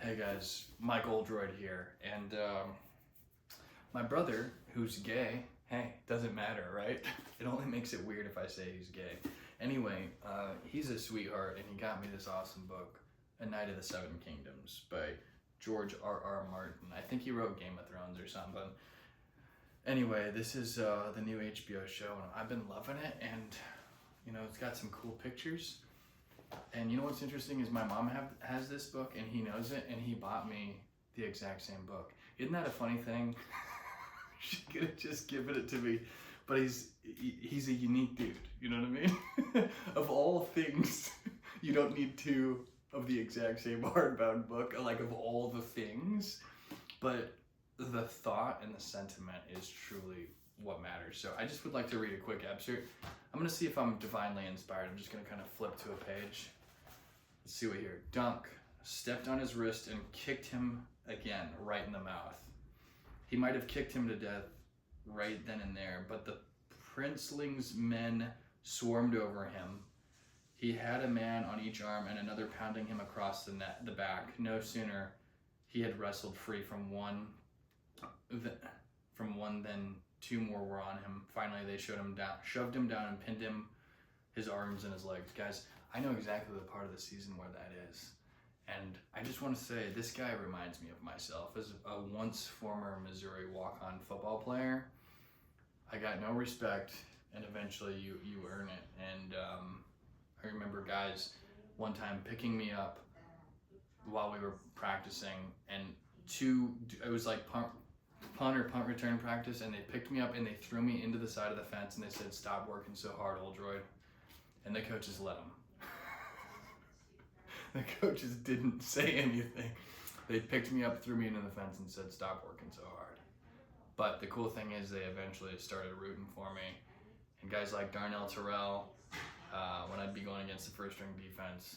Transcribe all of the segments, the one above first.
Hey guys, Michael Oldroyd here, and my brother, who's gay, hey, doesn't matter, right? It only makes it weird if I say he's gay. Anyway, he's a sweetheart, and he got me this awesome book, A Knight of the Seven Kingdoms by George R.R. Martin. I think he wrote Game of Thrones or something. Anyway, this is the new HBO show, and I've been loving it, and you know, it's got some cool pictures. And you know what's interesting is my mom has this book and he knows it and he bought me the exact same book. Isn't that a funny thing? She could have just given it to me, but he's a unique dude. You know what I mean? Of all things, you don't need two of the exact same hardbound book. Like of all the things, but the thought and the sentiment is truly what matters. So I just would like to read a quick excerpt. I'm going to see if I'm divinely inspired. I'm just going to kind of flip to a page. Let's see what here. Dunk stepped on his wrist and kicked him again right in the mouth. He might have kicked him to death right then and there, but the princeling's men swarmed over him. He had a man on each arm and another pounding him across the back. No sooner he had wrestled free from one than two more were on him. Finally, they shoved him down and pinned his arms and his legs. Guys, I know exactly the part of the season where that is. And I just want to say, this guy reminds me of myself. As a once former Missouri walk-on football player, I got no respect, and eventually you earn it. And I remember guys one time picking me up while we were practicing, and it was like punt return practice, and they picked me up and they threw me into the side of the fence and they said, "Stop working so hard, Oldroyd." And the coaches let them. The coaches didn't say anything. They picked me up, threw me into the fence and said, "Stop working so hard." But the cool thing is they eventually started rooting for me. And guys like Darnell Terrell, when I'd be going against the first string defense,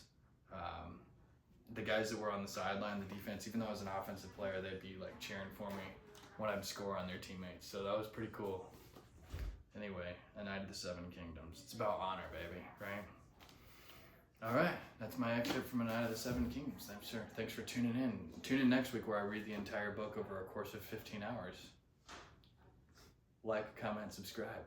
the guys that were on the sideline, the defense, even though I was an offensive player, they'd be like cheering for me when I'd score on their teammates. So that was pretty cool. Anyway, A Knight of the Seven Kingdoms. It's about honor, baby, right? All right, that's my excerpt from A Knight of the Seven Kingdoms. Thanks for tuning in. Tune in next week where I read the entire book over a course of 15 hours. Like, comment, subscribe.